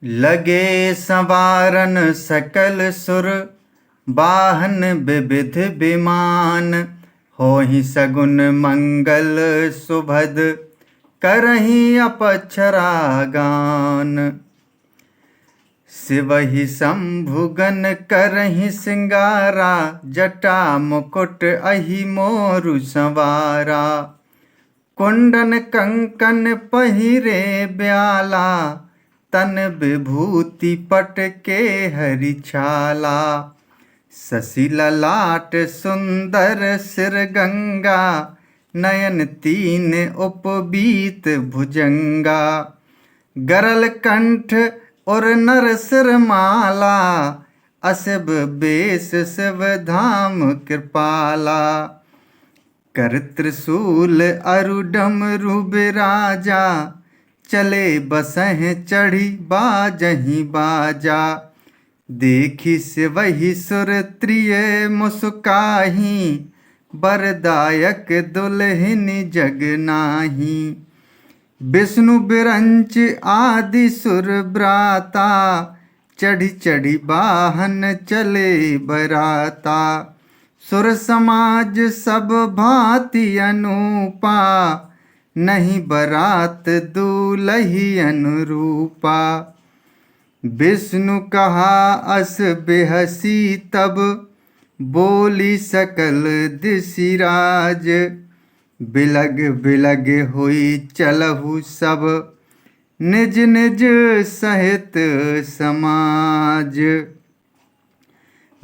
लगे संवारन सकल सुर, वाहन विविध विमान। होहि सगुन मंगल सुभद, करहि अपक्षरा गान। शिवहि शंभुगन करहि सिंगारा, जटा मुकुट अहि मोरु संवारा। कुंडन कंकन पहिरे ब्याला, तन विभूति पट के हरिछाला। शशि ललाट सुंदर सिर गंगा, नयन तीन उपबीत भुजंगा। गरल कंठ और नर सिर माला, असिब बेस शिव धाम कृपाला। कर त्रिशूल अरु डमरु बिराजा, चले बसहि चढ़ी बाजहि बाजा। देखि शिवहि सुर त्रिय मुस्काहि, बरदायक दुल्हिन जग नाही। विष्णु बिरंच आदि सुर ब्राता, चढ़ी चढ़ी वाहन चले बराता। सुर समाज सब भांति अनूपा, नहीं बरात दूलही अनुरूपा। विष्णु कहा अस बेहसी तब, बोली सकल दिशिराज। बिलग बिलग हुई चलहु सब, निज निज सहित समाज।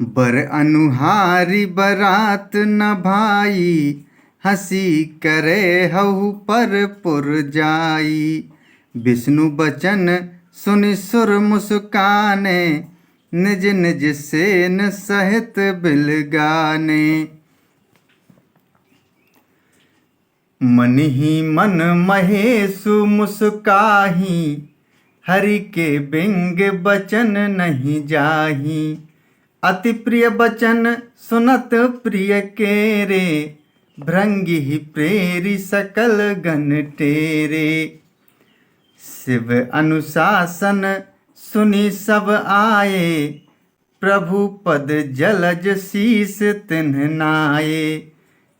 बर अनुहारी बरात न भाई, हंसी करे हहु पर पुर जाई। विष्णु बचन सुनि सुर मुस्काने, निज निज सेन सहित बिलगाने। मन ही मन महेशु मुस्काही, हरि के बिंग बचन नहीं जाही। अति प्रिय बचन सुनत प्रिय केरे, भृंगी प्रेरी सकल गण टेरे। शिव अनुशासन सुनि सब आए, प्रभु पद जलज शीस तिन्ह नाये।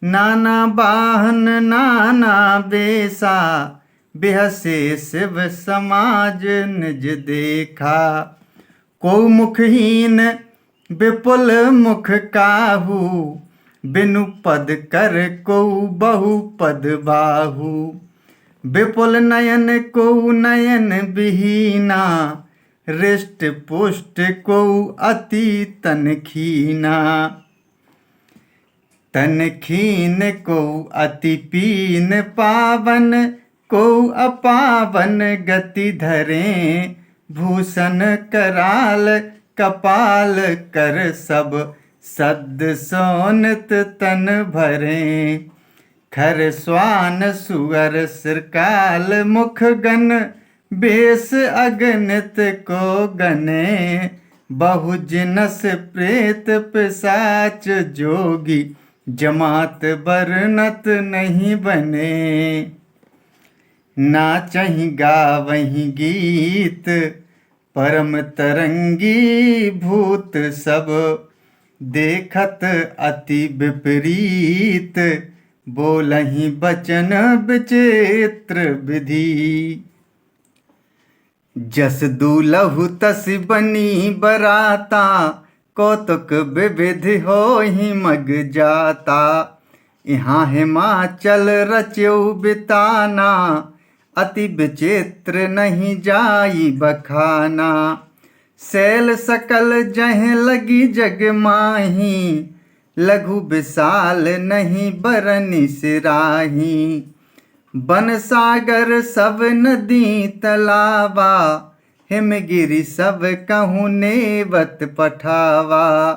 नाना वाहन नाना बेसा, बेहसे शिव समाज निज देखा। को मुखहीन विपुल मुख काहू, बिनु पद कर को बहु पद बाहू। विपुल नयन को नयन विहीना, रिष्ट पुष्ट को अति तन खीना। तन खीन को अति पीन पावन, को अपावन गति धरें। भूषण कराल कपाल कर सब, सद्द सोनत तन भरें। खर स्वान सुअर सिरकाल मुख गन, बेस अगणित को गने। बहु जिनस प्रेत पिशाच जोगी, जमात बरनत नहीं बने। नाचहि गावहि गीत, परम तरंगी भूत सब। देखत अति विपरीत, बोलहि बचन विचित्र विधि। जस दूलहु तस बनी बराता, कौतुक विविध होहि मग जाता। यहाँ हिमाचल रच्यौ बिताना, अति विचित्र नहीं जाई बखाना। शैल सकल जह लगी जग माही, लघु विशाल नहीं बरनि सिराही। बन सागर सब नदी तलावा, हिमगिरि सब कहूँ नेवत पठावा।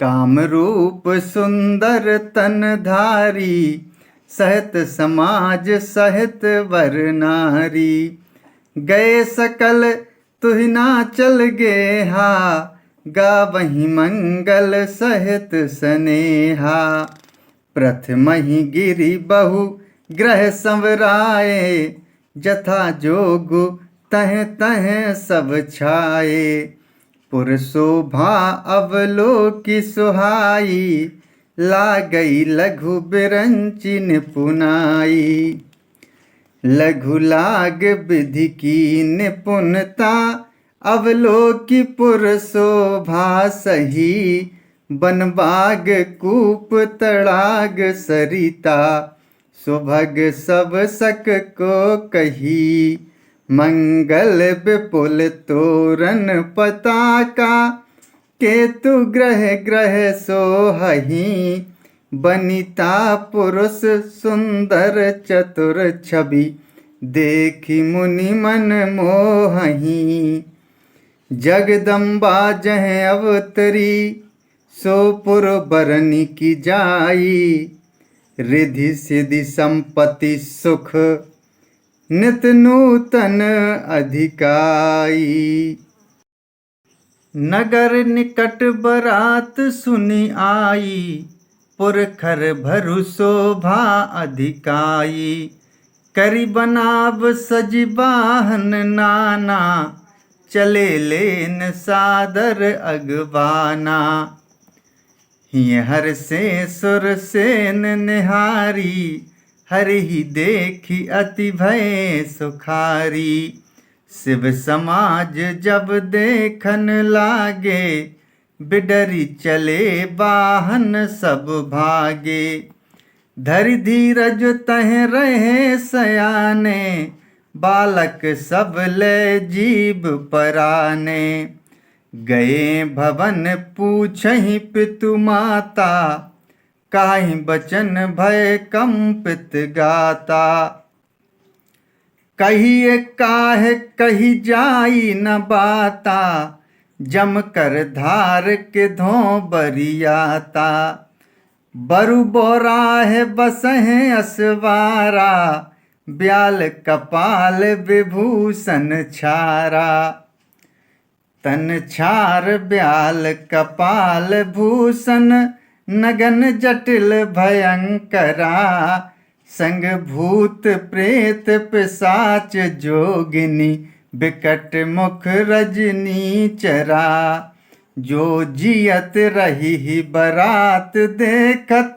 काम रूप सुंदर तन धारी, सहित समाज सहित वर नारी। गए सकल तुहिना चल गेहा, गावहि मंगल सहित स्नेहा। प्रथमहि गिरि बहु ग्रह संवराए, जथा जोग तह तह सब छाए। पुर शोभा अवलोकि सुहाई, लागई लघु बिरंचि निपुनाई। लघु लाग विधि की निपुणता, अवलोकि पुर शोभा सही। बनबाग कूप तड़ाग सरिता, सुभग सब सक को कही। मंगल विपुल तोरण पताका, केतु ग्रह ग्रह सोहही। बनिता पुरुष सुंदर चतुर छवि, देखी मुनि मन मोहही। जगदम्बा जह अवतरी, सो पुर बरनी की जाई। रिधि सिद्धि संपत्ति सुख, नित नूतन अधिकाई। नगर निकट बरात सुनी आई, पुरखर भरु शोभा अधिकाई। करी बनाव सज वाहन नाना, चले लेन सादर अगवाना। हिय हर से सुर सेन निहारी, हरि ही देखी अति भय सुखारी। शिव समाज जब देखन लागे, बिडरी चले वाहन सब भागे। धरि धीरज तह रहे सयाने, बालक सब ले जीव पराने। गए भवन पूछहि पितु माता, काहि बचन भय कंपित गाता। कहिए काहे कही जाई न बाता, जम कर धार के धों बरियाता। बरु बोराह बसहें असवारा, ब्याल कपाल विभूषण छारा। तन छार ब्याल कपाल भूषण, नगन जटिल भयंकरा। संग भूत प्रेत पिशाच जोगिनी, बिकट मुख रजनी चरा। जो जियत रही बरात देखत,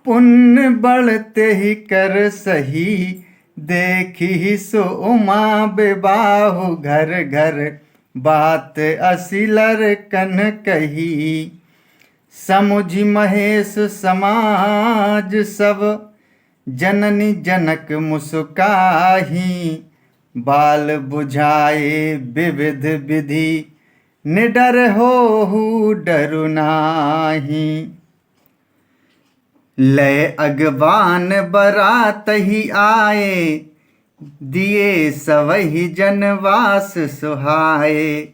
पुण्य बढ़ते ही कर सही। देखी सो उमा विबाहु घर घर, बात असिलर कन कही। समुझि महेश समाज सब, जननी जनक मुस्काही। बाल बुझाए विविध विधि, निडर होहु डरु नाही। लय अगवान बरात ही आए, दिए सवहि जनवास सुहाए।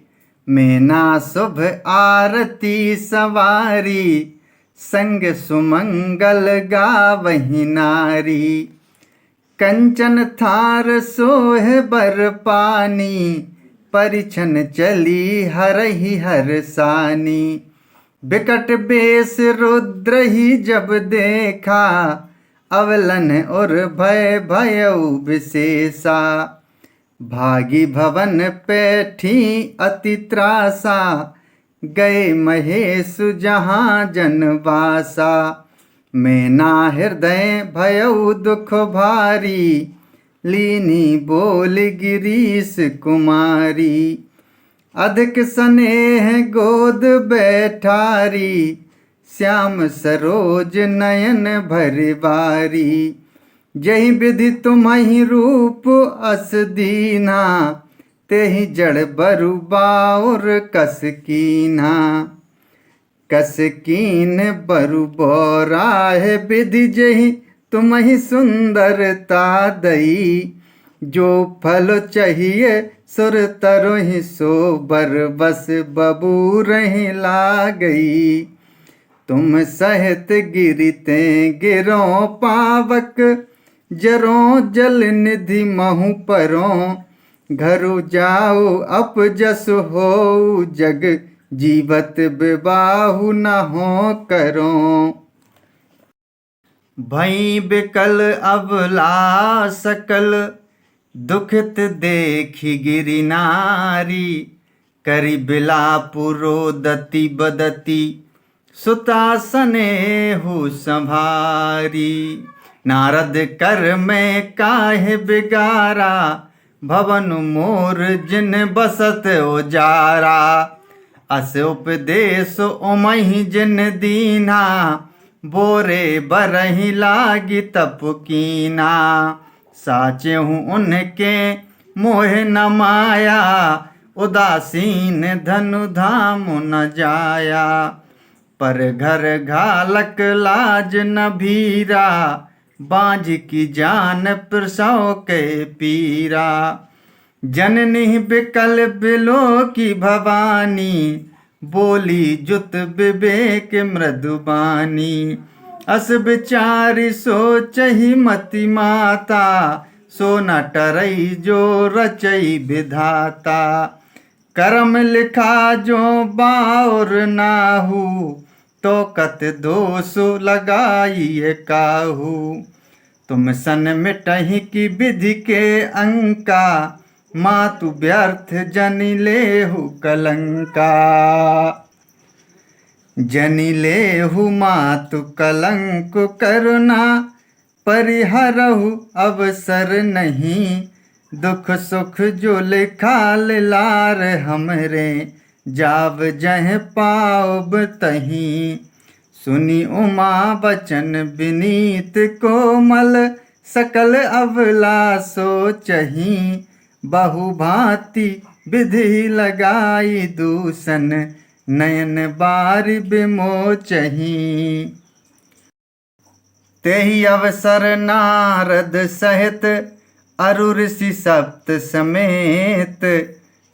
मैना शुभ आरती सवारी, संग सुमंगल गावहि नारी। कंचन थार सोह बर पानी, परिछन चली हरहि हरसानी। बिकट बेस रुद्र ही जब देखा, अवलन और भय भयउ विशेषा। भागी भवन पैठी अति त्रासा, गए महेश जहाँ जनवासा। मैना हृदय भयउ दुख भारी, लीनी बोल गिरीश कुमारी। अधिक स्नेह गोद बैठारी, श्याम सरोज नयन भरवारी। जहि विधि तुम्हि रूप अस दीना, तेहि जड़ बरु बाउर कस कीन्हा। कस कीन बरु बोराह विधि, जहि तुम्हि सुंदरता दई। जो फल चाहिए सुर तरोहि, सो बर बस बबूरहि लागई। तुम सहित गिरते गिरो पावक, जरों जल निधि महु परों। घरु जाओ अपजस हो, जग जीवत विबाहु न हो करो। भई बिकल अबला सकल, दुखित देखी गिरि नारी, करि बिलाप रोदति बदति, सुता सनेहु संभारी। नारद कर में काहे बिगारा, भवन मोर जिन बसत उजारा। अस उपदेश ओमहि जिन दीना, बोरे बरहि लागी तप कीना। साचहु उनके मोह न माया, उदासीन धनु धाम न जाया। पर घर घालक लाज न भीरा, बाँझ की जान प्रसव के पीरा। जननी बिकल बिलो की भवानी, बोली जुत विवेक मृदुबानी। अस विचारी सोचहि मति माता, सो न टरई जो रचई विधाता। करम लिखा जो बाउर नाहू, तो कत दोष लगाइए काहू। तुम सन मिटहि की विधि के अंका, मातु व्यर्थ जनि लेहु कलंका। जनि लेहु मातु कलंक करुणा, परिहरहु अवसर नहीं। दुख सुख जो लिखा लार हमरे, जाव जह पाओब तहीं। सुनी उमा बचन विनीत कोमल, सकल अवला सोचहि। बहु भांति विधि लगाई दूषण, नयन बारि विमोचहि। तेहि अवसर नारद सहित, अरु ऋषि सप्त समेत।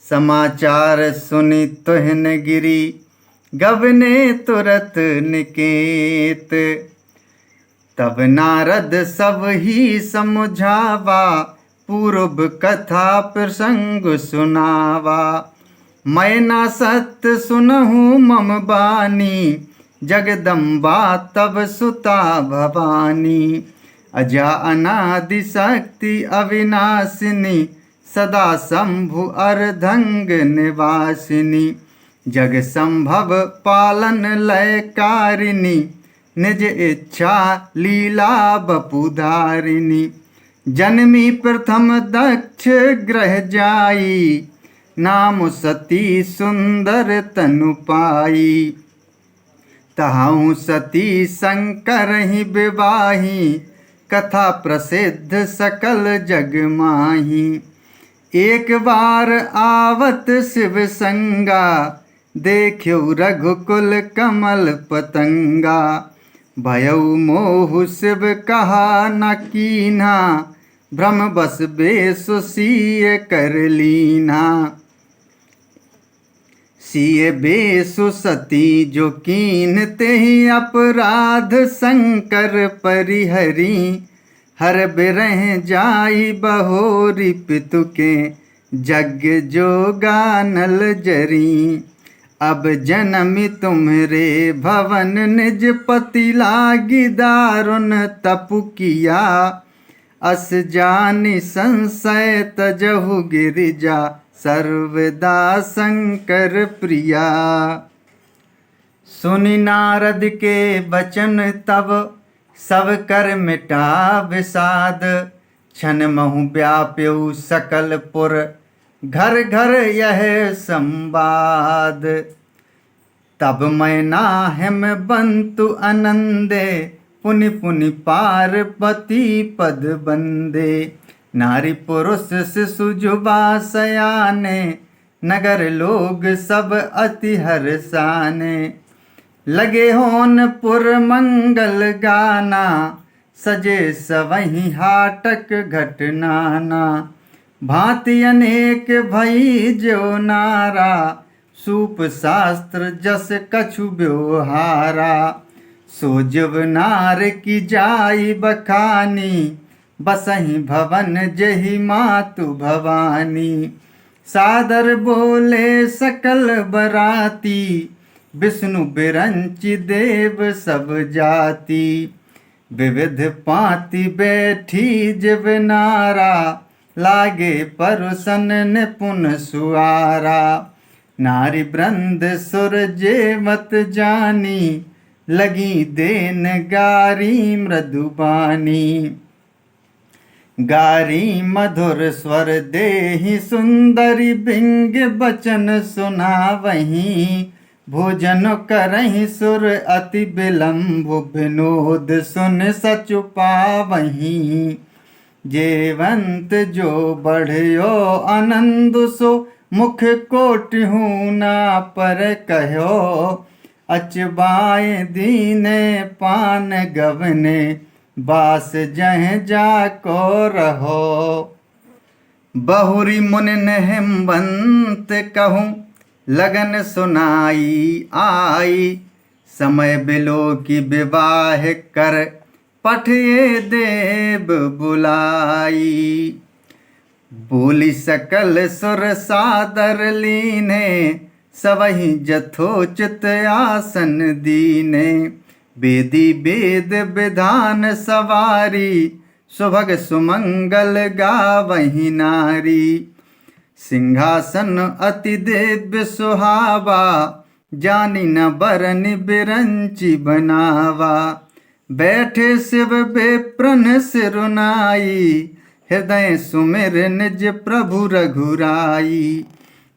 समाचार सुनि तुहिन गिरि, गबने तुरत निकेत। तब नारद सब ही समुझावा, पूर्व कथा प्रसंग सुनावा। मैं ना सत्य सुनहु मम बानी, जगदम्बा तब सुता भवानी। अजा अनादि शक्ति अविनाशिनी, सदा शंभु अर्धंग निवासिनी। जग संभव पालन लयकारिणी, निज इच्छा लीला बपुधारिणी। जन्मी प्रथम दक्ष ग्रह जाई, नाम सती सुंदर तनु पाई। तहाऊ सती शंकर ही विवाही, कथा प्रसिद्ध सकल जग माही। एक बार आवत शिव संगा, देखियो रघुकुल कमल पतंगा। भयउ मोहु शिव कहा न कीन्हा, भ्रम बस बेसु सिय कर लीन्हा। सिय बेसु सती जो कीन, तेहि अपराध शंकर परिहरी। हर बिरह जाई बहोरी, पितु के यज्ञ जोगा नल जरी। अब जनमी तुम्हरे भवन, निज पति लागी दारुण तपु किया। अस जानि संशय तजहु गिरिजा, सर्वदा शंकर प्रिया। सुनि नारद के वचन तब, सब कर मिटा विषाद। क्षण महु व्याप्यउ सकल पुर, घर घर यह संवाद। तब मैं नाहिम बंतु आनंदे, पुनि पुनि पार्वती पद बंदे। नारी पुरुष शिशु जुबा सयाने, नगर लोग सब अति हर्षाने। लगे होन पुर मंगल गाना, सजे सवहि हाटक घटनाना। भांति अनेक भई जो नारा, सूप शास्त्र जस कछु व्यवहारा। सो जीव नार की जाई बखानी, बसहि भवन जहि मातु भवानी। सादर बोले सकल बराती, विष्णु बिरंचि देव सब जाति। विविध पाति बैठी जीव नारा, लागे परुसन निपुण सुआरा। नारी वृंद सुर जेवत जानी, लगी देन गारी मृदुबानी। गारी मधुर स्वर देहि सुंदरी, बिंग बचन सुनावहीं। भोजन करहि सुर अति विलम्ब, विनोद सुन सचु पावहीं। जेवंत जो बढ़ियो आनंद सो, मुख कोटिहूँ ना पर कहो। अचबाए दीने पान गवने, बास जह जाको रहो। बहुरी मुन हेमवंत कहूँ, लगन सुनाई आई। समय बिलो की विवाह कर, पठिए देव बुलाई। बोली सकल सुर सादर लीने, सवहि जथोचित आसन दीने। वेदी वेद विधान सवारी, सुभग सुमंगल गावहीं नारी। सिंहासन अति दिव्य सुहावा, जानी न बरनि बिरंची बनावा। बैठे शिव विप्रन सिरुनाई, हृदय सुमिर निज प्रभु रघुराई।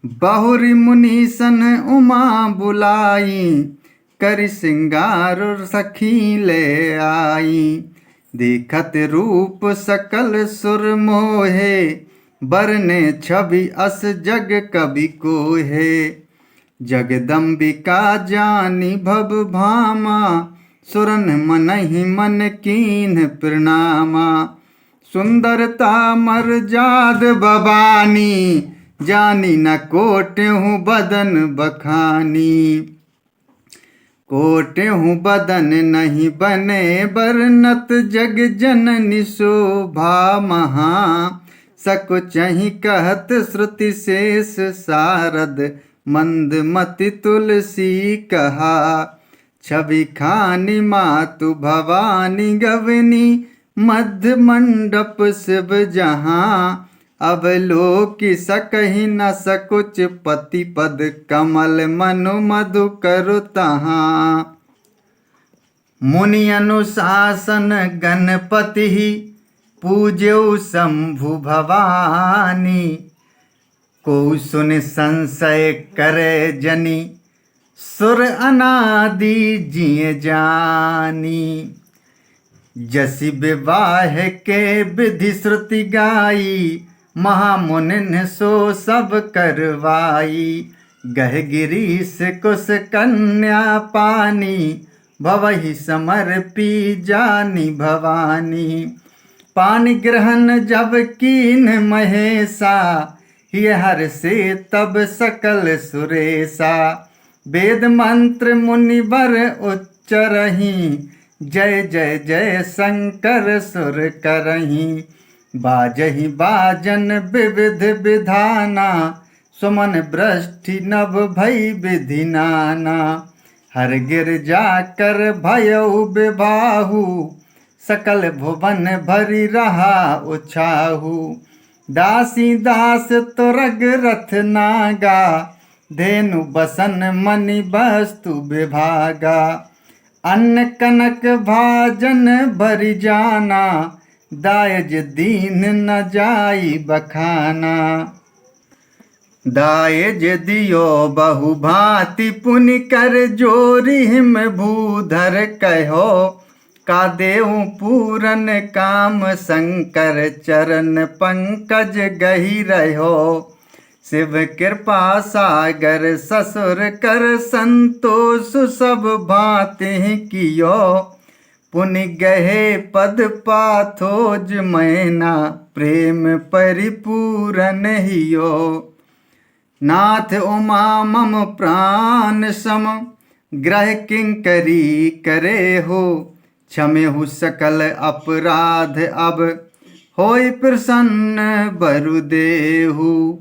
बहुरी मुनीसन उमा बुलाई, करि सिंगार सखी ले आई। देखत रूप सकल सुर मोहे, बरने छवि अस जग कवि कोहे। जगदम्बिका जानी भव भामा, सुरन मनहि मन कीन्ह प्रणामा। सुंदरता मर्जाद भवानी, जानी न कोटिहूँ बदन बखानी। कोटिहूँ बदन नहीं बने बरनत, जग जननी शोभा महा। सकुचहि कहत श्रुति शेष सारद, मंदमति तुलसी कहा। छवि खानी मातु भवानी गवनी, मध्य मंडप शिव जहाँ। अवलोकि सकहि न सकुच पति पद, कमल मनु मधु करु तहाँ। मुनि अनुशासन गणपति, पूज्यो शंभु भवानी। को सुन संशय करे जनी, सुर अनादि जिय जानी। जसि विवाह के विधि श्रुति गाई, महामुनि सो सब करवाई। गह गिरीश कुश कन्या पानी, भवहि समर्पी जानी भवानी। पानि ग्रहण जब कीन महेशा, हिय हर से तब सकल सुरेशा। वेद मंत्र मुनिवर उच्चरहीं, जय जय जय शंकर सुर करहीं। बाजहि बाजन विविध विधाना, सुमन वृष्टि नभ भई विधि नाना। हर गिर जाकर भयउ विबाहु, सकल भुवन भरि रहा उछाहु। दासी दास तुरग रथ नागा, धेनु बसन मणि वस्तु विभागा। अन्न कनक भाजन भरि जाना, दायज दीन न जाई बखाना। दायज दियो बहु भांति, पुनि कर जोरि हिम भूधर कहो। का देहु पूरन काम, शंकर चरण पंकज गही रहो। शिव कृपा सागर ससुर कर, संतोष सब भांति कियो। पुनि गहे पद पाथोज मैना, प्रेम परिपूरन हियो। नाथ उमा मम प्राण सम, ग्रह किंकरी करे हो। क्षमेहु सकल अपराध अब, होय प्रसन्न बरुदेहु।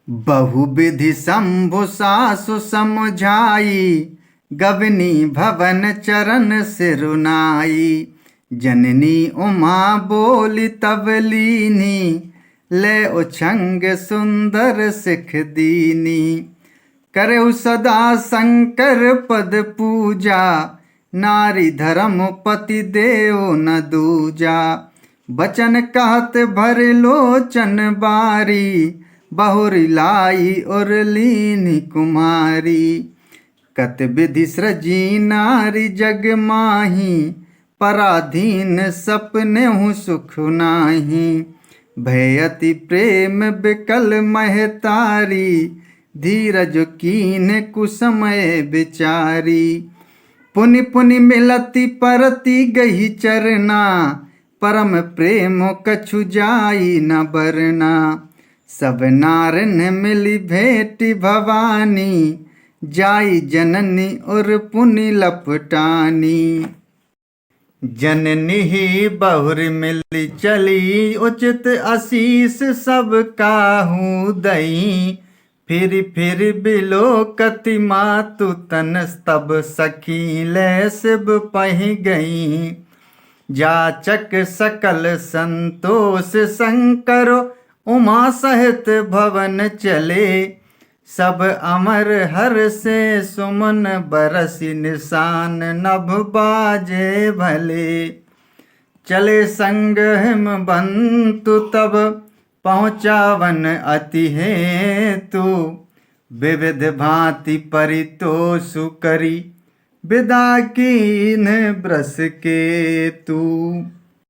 बहुविधि शंभु सासु समझाई, गवनी भवन चरण सिरुनाई। जननी उमा बोली तब लीनी, ले उछंग सुंदर सिख दीनी। करहु सदा शंकर पद पूजा, नारी धर्म पति देव न दूजा। बचन कहत भर लोचन बारी, बहुरी लाई और लीनी कुमारी। कत विधि सृजी नारी जग माही, पराधीन सपने हूँ सुख नाही। भयति प्रेम बिकल महतारी, धीरज कीन कुसमय बिचारी। पुनि पुनि मिलती परती गही चरना, परम प्रेम कछु जाई न बरना। सब नारन मिली भेटी भवानी, जाई जननी और पुनि लपटानी। जननी ही बहुर मिली चली, उचित आशीष सब काहू दई। फिर बिलोकति मातु तन, तब सखी ले शिव पहि गई। जाचक सकल संतोष शंकर, उमा सहित भवन चले। सब अमर हर से सुमन बरसी, निशान नभ बाजे भले। चले संग हिम बंतु तब, पहुँचावन अति हेतु। विविध भांति परितोषु करी, विदा कीन ब्रस केतु।